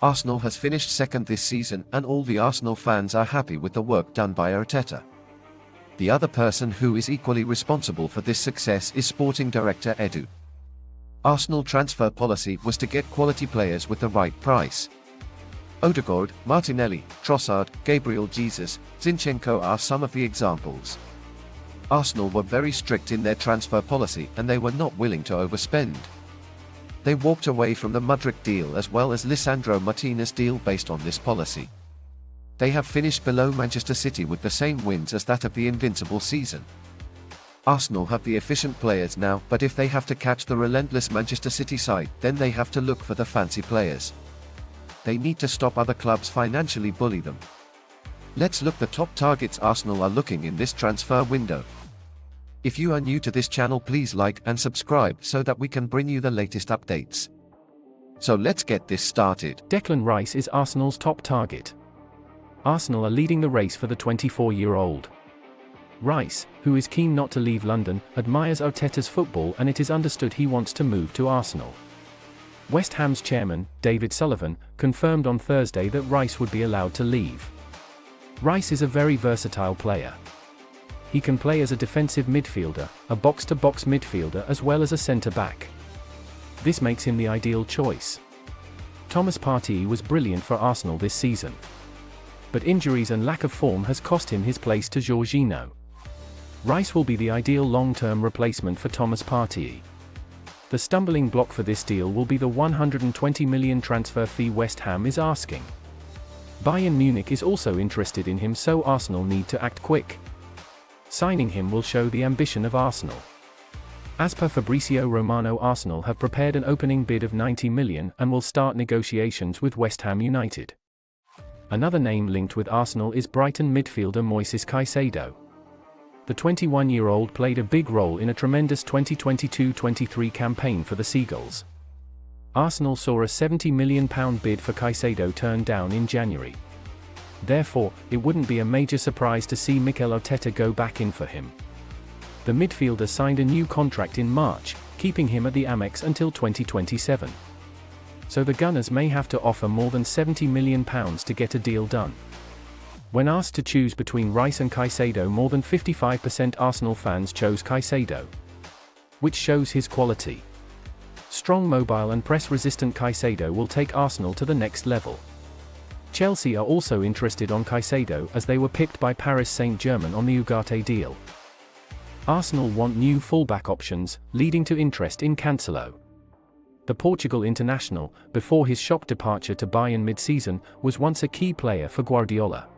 Arsenal has finished second this season and all the Arsenal fans are happy with the work done by Arteta. The other person who is equally responsible for this success is sporting director Edu. Arsenal transfer policy was to get quality players with the right price. Odegaard, Martinelli, Trossard, Gabriel Jesus, Zinchenko are some of the examples. Arsenal were very strict in their transfer policy and they were not willing to overspend. They walked away from the Madrid deal as well as Lisandro Martinez deal based on this policy. They have finished below Manchester City with the same wins as that of the invincible season. Arsenal have the efficient players now, but if they have to catch the relentless Manchester City side, then they have to look for the fancy players. They need to stop other clubs financially bully them. Let's look the top targets Arsenal are looking in this transfer window. If you are new to this channel, please like and subscribe so that we can bring you the latest updates. So let's get this started. Declan Rice is Arsenal's top target. Arsenal are leading the race for the 24-year-old. Rice, who is keen not to leave London, admires Arteta's football and it is understood he wants to move to Arsenal. West Ham's chairman, David Sullivan, confirmed on Thursday that Rice would be allowed to leave. Rice is a very versatile player. He can play as a defensive midfielder, a box-to-box midfielder as well as a centre-back. This makes him the ideal choice. Thomas Partey was brilliant for Arsenal this season. But injuries and lack of form has cost him his place to Jorginho. Rice will be the ideal long-term replacement for Thomas Partey. The stumbling block for this deal will be the $120 million transfer fee West Ham is asking. Bayern Munich is also interested in him, so Arsenal need to act quick. Signing him will show the ambition of Arsenal. As per Fabrizio Romano, Arsenal have prepared an opening bid of $90 million and will start negotiations with West Ham United. Another name linked with Arsenal is Brighton midfielder Moises Caicedo. The 21-year-old played a big role in a tremendous 2022-23 campaign for the Seagulls. Arsenal saw a £70 million bid for Caicedo turned down in January. Therefore, it wouldn't be a major surprise to see Mikel Arteta go back in for him. The midfielder signed a new contract in March, keeping him at the Amex until 2027. So the Gunners may have to offer more than £70 million to get a deal done. When asked to choose between Rice and Caicedo, more than 55% Arsenal fans chose Caicedo, which shows his quality. Strong, mobile and press-resistant Caicedo will take Arsenal to the next level. Chelsea are also interested on Caicedo as they were picked by Paris Saint-Germain on the Ugarte deal. Arsenal want new fullback options, leading to interest in Cancelo. The Portugal international, before his shock departure to Bayern mid-season, was once a key player for Guardiola.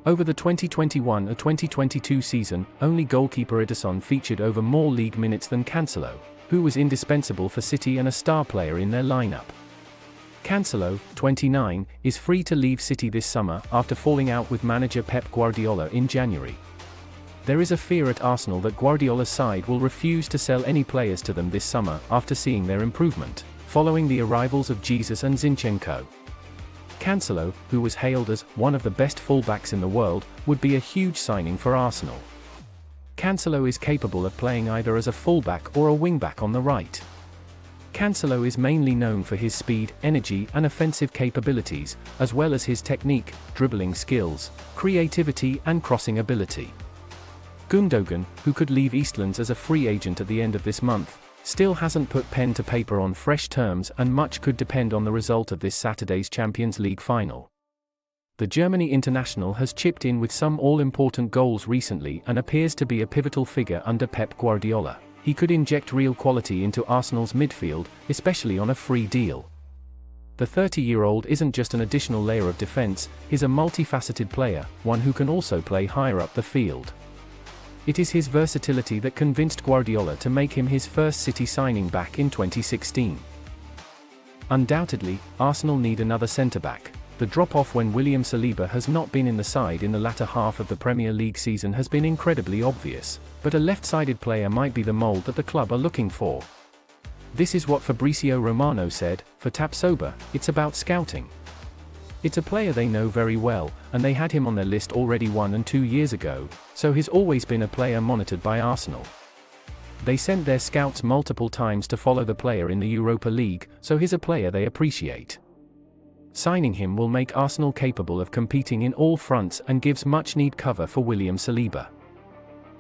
Over the 2021-2022 season, only goalkeeper Ederson featured over more league minutes than Cancelo, who was indispensable for City and a star player in their lineup. Cancelo, 29, is free to leave City this summer after falling out with manager Pep Guardiola in January. There is a fear at Arsenal that Guardiola's side will refuse to sell any players to them this summer after seeing their improvement, following the arrivals of Jesus and Zinchenko. Cancelo, who was hailed as one of the best fullbacks in the world, would be a huge signing for Arsenal. Cancelo is capable of playing either as a fullback or a wingback on the right. Cancelo is mainly known for his speed, energy and offensive capabilities, as well as his technique, dribbling skills, creativity and crossing ability. Gundogan, who could leave Eastlands as a free agent at the end of this month, still hasn't put pen to paper on fresh terms and much could depend on the result of this Saturday's Champions League final. The Germany international has chipped in with some all-important goals recently and appears to be a pivotal figure under Pep Guardiola. He could inject real quality into Arsenal's midfield, especially on a free deal. The 30-year-old isn't just an additional layer of defense, he's a multifaceted player, one who can also play higher up the field. It is his versatility that convinced Guardiola to make him his first City signing back in 2016. Undoubtedly, Arsenal need another centre-back. The drop-off when William Saliba has not been in the side in the latter half of the Premier League season has been incredibly obvious, but a left-sided player might be the mould that the club are looking for. This is what Fabrizio Romano said: "For Tapsoba, it's about scouting. It's a player they know very well, and they had him on their list already 1 and 2 years ago, so he's always been a player monitored by Arsenal. They sent their scouts multiple times to follow the player in the Europa League, so he's a player they appreciate." Signing him will make Arsenal capable of competing in all fronts and gives much-needed cover for William Saliba.